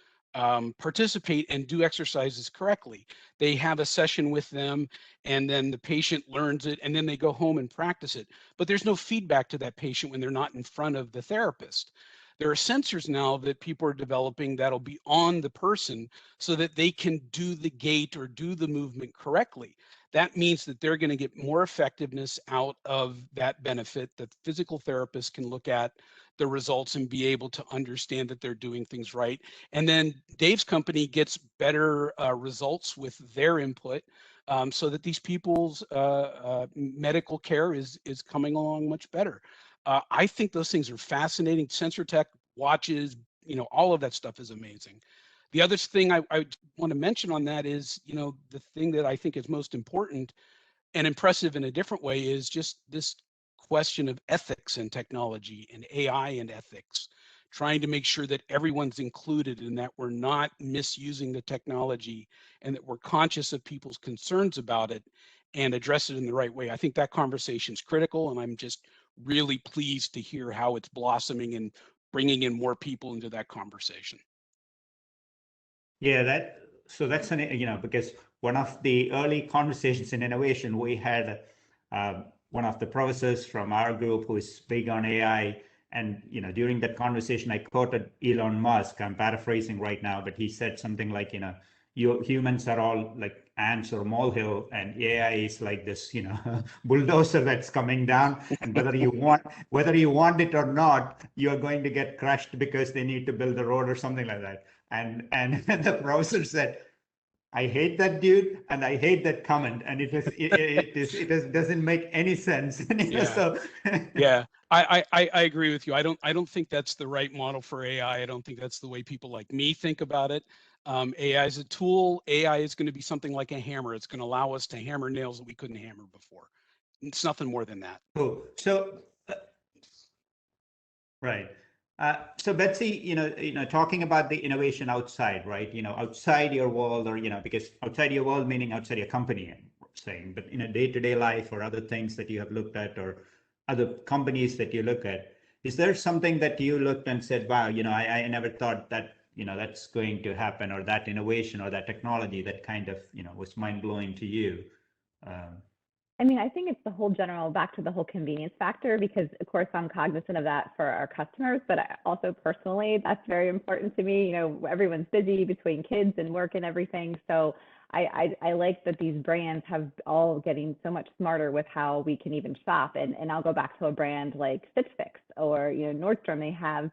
participate and do exercises correctly. They have a session with them, and then the patient learns it, and then they go home and practice it. But there's no feedback to that patient when they're not in front of the therapist. There are sensors now that people are developing that'll be on the person so that they can do the gait or do the movement correctly. That means that they're going to get more effectiveness out of that benefit, that physical therapists can look at the results and be able to understand that they're doing things right. And then Dave's company gets better results with their input, so that these people's medical care is coming along much better. I think those things are fascinating. Sensor tech, watches, all of that stuff is amazing. The other thing I want to mention on that is, the thing that I think is most important and impressive in a different way is just this question of ethics and technology and AI and ethics, trying to make sure that everyone's included and that we're not misusing the technology and that we're conscious of people's concerns about it and address it in the right way. I think that conversation is critical, and I'm just really pleased to hear how it's blossoming and bringing in more people into that conversation. yeah, that's because one of the early conversations in innovation, we had one of the professors from our group who is big on AI. And during that conversation, I quoted Elon Musk. I'm paraphrasing right now, but he said something like, you humans are all like ants or molehill, and AI is like this, bulldozer that's coming down. And whether you want it or not, you are going to get crushed because they need to build the road or something like that. And the professor said, I hate that dude, and I hate that comment, and it doesn't make any sense. Yeah. So yeah, I agree with you. I don't think that's the right model for AI. I don't think that's the way people like me think about it. AI is a tool. AI is going to be something like a hammer. It's going to allow us to hammer nails that we couldn't hammer before. It's nothing more than that. cool. So right. So Betsy, talking about the innovation outside, right? Outside your world, or because outside your world meaning outside your company, I'm saying, but in a day-to-day life or other things that you have looked at, or other companies that you look at, is there something that you looked and said, wow, I never thought that that's going to happen, or that innovation or that technology that kind of was mind-blowing to you? I mean, I think it's the whole back to the whole convenience factor, because of course I'm cognizant of that for our customers, but also personally, that's very important to me. Everyone's busy between kids and work and everything. So I like that these brands have all getting so much smarter with how we can even shop. And I'll go back to a brand like Stitch Fix or, Nordstrom. They have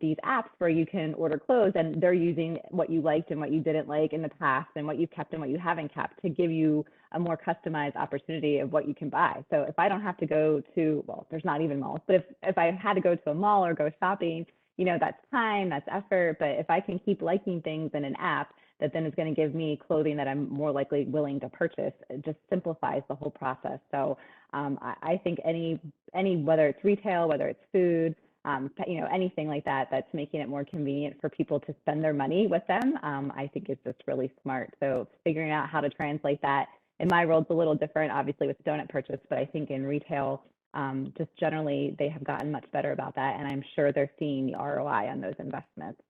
these apps where you can order clothes, and they're using what you liked and what you didn't like in the past and what you've kept and what you haven't kept to give you a more customized opportunity of what you can buy. So if I don't have to go to, well, there's not even malls, but if I had to go to a mall or go shopping, you know, that's time, that's effort. But if I can keep liking things in an app that then is going to give me clothing that I'm more likely willing to purchase, it just simplifies the whole process. So I think any whether it's retail, whether it's food, you know, anything like that that's making it more convenient for people to spend their money with them, I think is just really smart. So figuring out how to translate that in my world's a little different, obviously, with donut purchase, but I think in retail, just generally, they have gotten much better about that, and I'm sure they're seeing the ROI on those investments.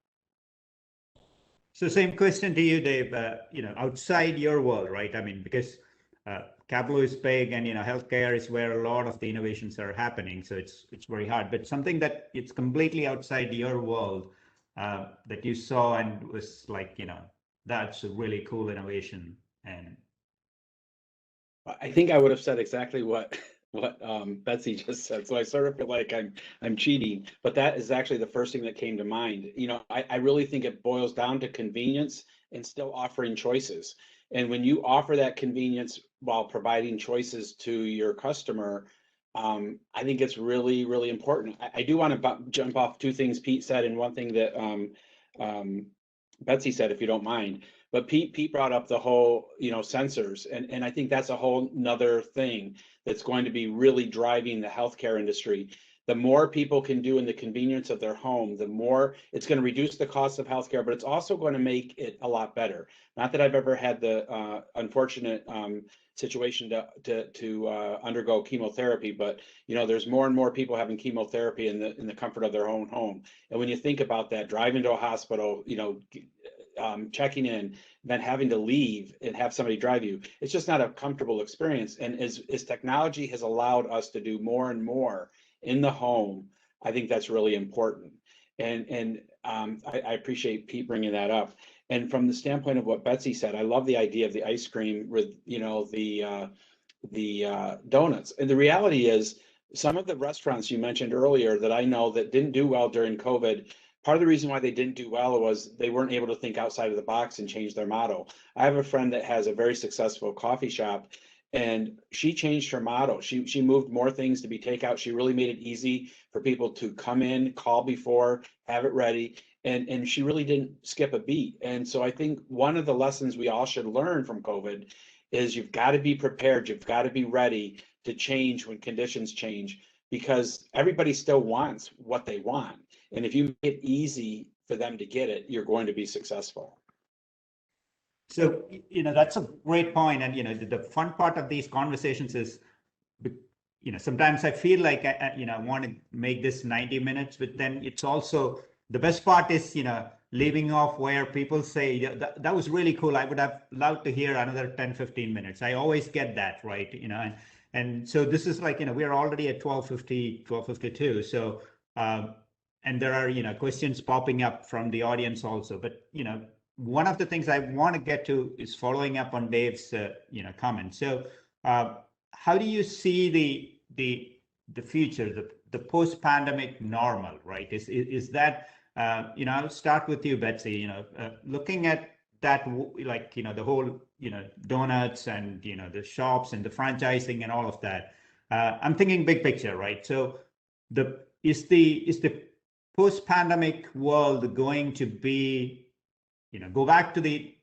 So same question to you, Dave. You know, outside your world, right? I mean, because capital is big, and you know, healthcare is where a lot of the innovations are happening. So it's very hard. But something that it's completely outside your world that you saw and was like, you know, that's a really cool innovation. And I think I would have said exactly what Betsy just said. So I sort of feel like I'm cheating, but that is actually the first thing that came to mind. You know, I really think it boils down to convenience and still offering choices. And when you offer that convenience while providing choices to your customer, I think it's really, really important. I do want to jump off two things Pete said and one thing that Betsy said, if you don't mind. But Pete brought up the whole, you know, sensors, and I think that's a whole nother thing that's going to be really driving the healthcare industry. The more people can do in the convenience of their home, the more it's going to reduce the cost of healthcare, but it's also going to make it a lot better. Not that I've ever had the unfortunate situation to undergo chemotherapy, but you know, there's more and more people having chemotherapy in the comfort of their own home. And when you think about that, driving to a hospital, you know, checking in, then having to leave and have somebody drive you, it's just not a comfortable experience. And as technology has allowed us to do more and more in the home, I think that's really important. And I appreciate Pete bringing that up. And from the standpoint of what Betsy said, I love the idea of the ice cream with, you know, the donuts. And the reality is, some of the restaurants you mentioned earlier that I know that didn't do well during COVID, part of the reason why they didn't do well was they weren't able to think outside of the box and change their motto. I have a friend that has a very successful coffee shop, and she changed her motto. She moved more things to be takeout. She really made it easy for people to come in, call before, have it ready. And she really didn't skip a beat. And so I think one of the lessons we all should learn from COVID is you've got to be prepared. You've got to be ready to change when conditions change, because everybody still wants what they want. And if you make it easy for them to get it, you're going to be successful. so, you know, that's a great point. And, you know, the fun part of these conversations is, you know, sometimes I feel like, you know, I want to make this 90 minutes, but then it's also, the best part is, you know, leaving off where people say, yeah, that was really cool. I would have loved to hear another 10, 15 minutes. I always get that, right? You know, and so this is like, you know, we're already at 12:50, 12:52. So, and there are, you know, questions popping up from the audience also. But, you know, one of the things I want to get to is following up on Dave's, you know, comment. So, how do you see the future, the post-pandemic normal, right? Is that, you know, I'll start with you, Betsy. You know, looking at that, like, you know, the whole, you know, donuts and, you know, the shops and the franchising and all of that. I'm thinking big picture, right? So, is the post-pandemic world going to be, you know, go back to the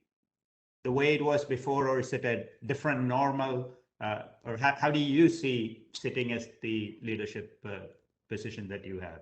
way it was before, or is it a different normal? Or how do you see sitting as the leadership position that you have?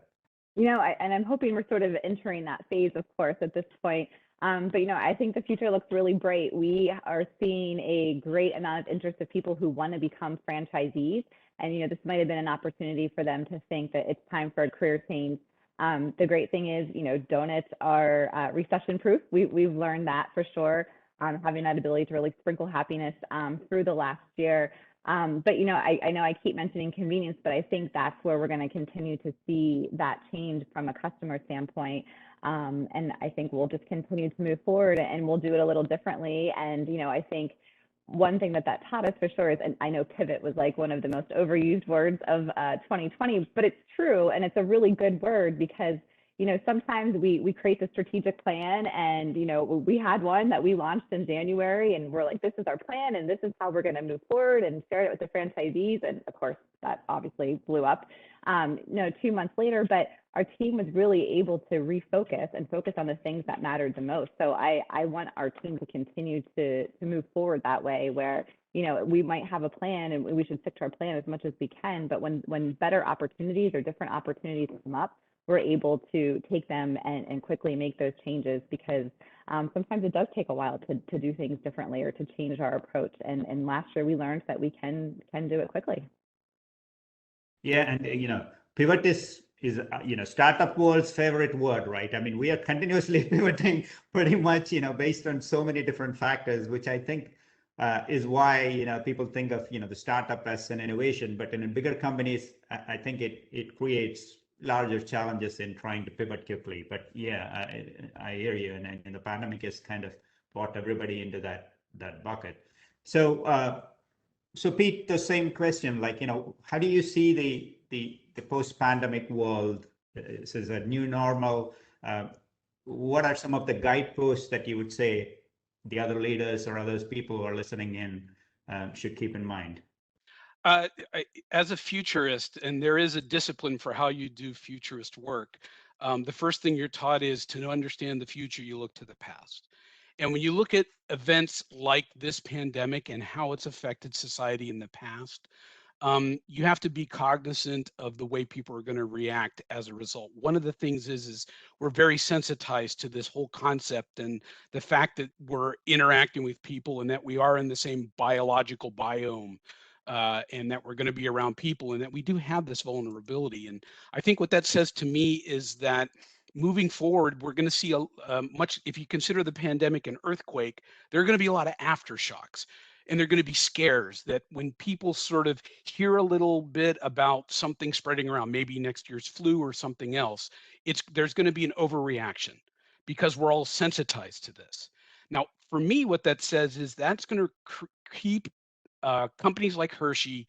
You know, and I'm hoping we're sort of entering that phase, of course, at this point. But, you know, I think the future looks really bright. We are seeing a great amount of interest of people who want to become franchisees. And, you know, this might have been an opportunity for them to think that it's time for a career change. The great thing is, you know, donuts are recession proof. We've learned that for sure, having that ability to really sprinkle happiness through the last year. But, you know, I know I keep mentioning convenience, but I think that's where we're going to continue to see that change from a customer standpoint. And I think we'll just continue to move forward, and we'll do it a little differently. And, you know, I think one thing that taught us for sure is, and I know pivot was like one of the most overused words of 2020, but it's true. And it's a really good word because, sometimes we create the strategic plan, and we had one that we launched in January, and we're like, this is our plan and this is how we're going to move forward, and share it with the franchisees, and of course that obviously blew up 2 months later. But our team was really able to refocus and focus on the things that mattered the most. So I want our team to continue to move forward that way, where we might have a plan and we should stick to our plan as much as we can, but when better opportunities or different opportunities come up, we're able to take them and quickly make those changes, because sometimes it does take a while to do things differently or to change our approach. And last year we learned that we can do it quickly. Yeah, and pivot is startup world's favorite word, right? I mean, we are continuously pivoting pretty much based on so many different factors, which I think is why people think of the startup as an innovation. But in bigger companies, I think it creates larger challenges in trying to pivot quickly. But yeah, I hear you, and the pandemic has kind of brought everybody into that bucket. So Pete, the same question, like how do you see the post-pandemic world? This is a new normal. What are some of the guideposts that you would say the other leaders or others people who are listening in should keep in mind? As a futurist, and there is a discipline for how you do futurist work, the first thing you're taught is to understand the future, you look to the past. And when you look at events like this pandemic and how it's affected society in the past, you have to be cognizant of the way people are going to react as a result. One of the things is we're very sensitized to this whole concept, and the fact that we're interacting with people and that we are in the same biological biome, and that we're going to be around people, and that we do have this vulnerability. And I think what that says to me is that moving forward, we're going to see much, if you consider the pandemic an earthquake, there are going to be a lot of aftershocks. And there are going to be scares that when people sort of hear a little bit about something spreading around, maybe next year's flu or something else, there's going to be an overreaction because we're all sensitized to this. Now, for me, what that says is that's going to keep companies like Hershey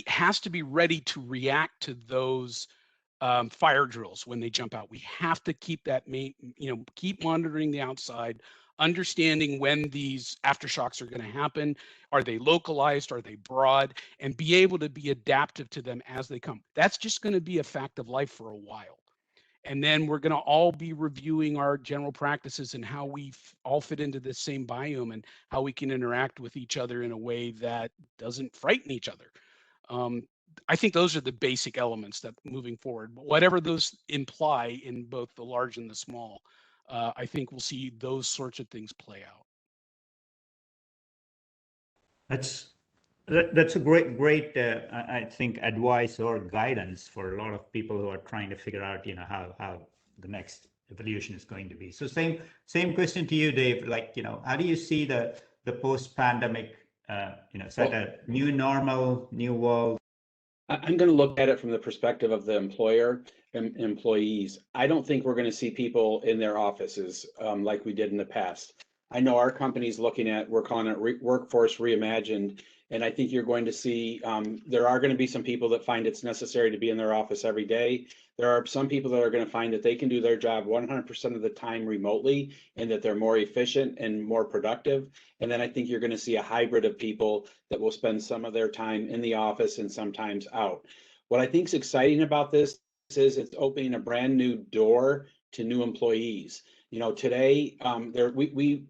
has to be ready to react to those fire drills when they jump out. We have to keep that keep monitoring the outside, understanding when these aftershocks are going to happen. Are they localized? Are they broad? And be able to be adaptive to them as they come. That's just going to be a fact of life for a while. And then we're going to all be reviewing our general practices and how we all fit into this same biome and how we can interact with each other in a way that doesn't frighten each other. I think those are the basic elements that moving forward, whatever those imply in both the large and the small, I think we'll see those sorts of things play out. That's a great I think advice or guidance for a lot of people who are trying to figure out how the next evolution is going to be. So same question to you, Dave. Like how do you see the post-pandemic set a new normal, new world? I'm going to look at it from the perspective of the employer and employees. I don't think we're going to see people in their offices like we did in the past. I know our company's looking at, we're calling it Workforce Reimagined. And I think you're going to see, there are going to be some people that find it's necessary to be in their office every day. There are some people that are going to find that they can do their job 100% of the time remotely and that they're more efficient and more productive. And then I think you're going to see a hybrid of people that will spend some of their time in the office and sometimes out. What I think is exciting about this is it's opening a brand new door to new employees. Today, we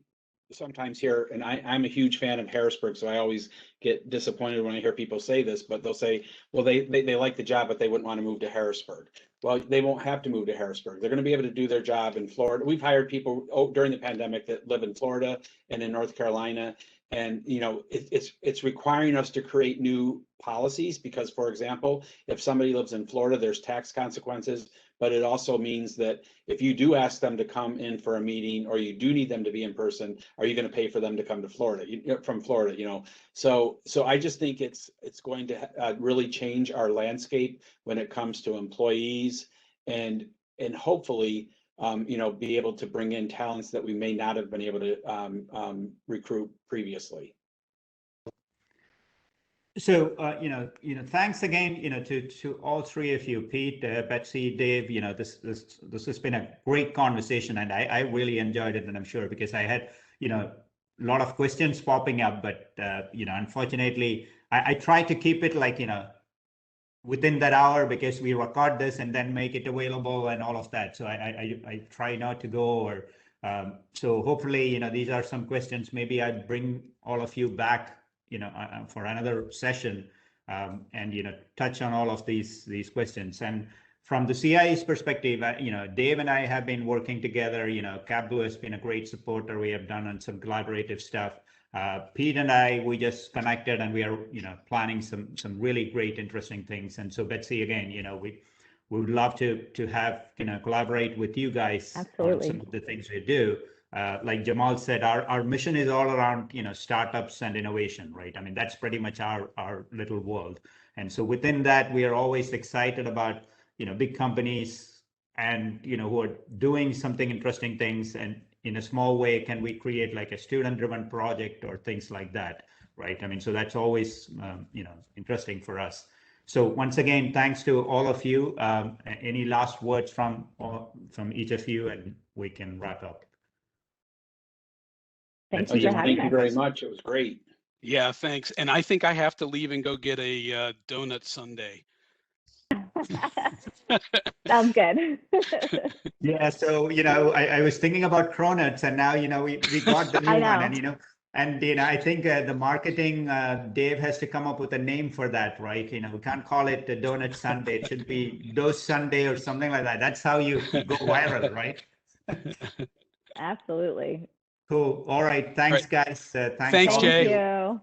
sometimes hear, and I'm a huge fan of Harrisburg, so I always get disappointed when I hear people say this, but they'll say, well, they like the job, but they wouldn't want to move to Harrisburg. Well, they won't have to move to Harrisburg. They're going to be able to do their job in Florida. We've hired people during the pandemic that live in Florida and in North Carolina. And it's requiring us to create new policies because, for example, if somebody lives in Florida, there's tax consequences. But it also means that if you do ask them to come in for a meeting or you do need them to be in person, are you going to pay for them to come to Florida, from Florida, So I just think it's going to really change our landscape when it comes to employees and hopefully, be able to bring in talents that we may not have been able to recruit previously. So, thanks again, to all three of you, Pete, Betsy, Dave. This has been a great conversation, and I really enjoyed it, and I'm sure because I had, a lot of questions popping up, but unfortunately, I try to keep it like, within that hour because we record this and then make it available and all of that. So I try not to go over. So hopefully, these are some questions. Maybe I'd bring all of you back, for another session, and touch on all of these questions. And from the CIE's perspective, Dave and I have been working together. CapBlue has been a great supporter. We have done on some collaborative stuff. Pete and I, we just connected, and we are, planning some really great, interesting things. And so Betsy, again, we would love to have, collaborate with you guys Absolutely. on some of the things we do. Like Jamal said, our mission is all around, startups and innovation, right? I mean, that's pretty much our little world. And so within that, we are always excited about, big companies and, who are doing something interesting things. And in a small way, can we create like a student-driven project or things like that, right? I mean, so that's always, interesting for us. So once again, thanks to all of you. Any last words from each of you, and we can wrap up. Thank Betsy, you for having Thank you us. very much. It was great. Yeah, thanks. And I think I have to leave and go get a donut sundae. Sounds good. Yeah, so I was thinking about cronuts, and now we got the new I one, know. and I think the marketing, Dave has to come up with a name for that, right? We can't call it the donut Sunday. It should be Dose Sunday or something like that. That's how you go viral, right? Absolutely. Cool. All right. Thanks, guys. Thanks Thanks, all of Jay. you. Thank you.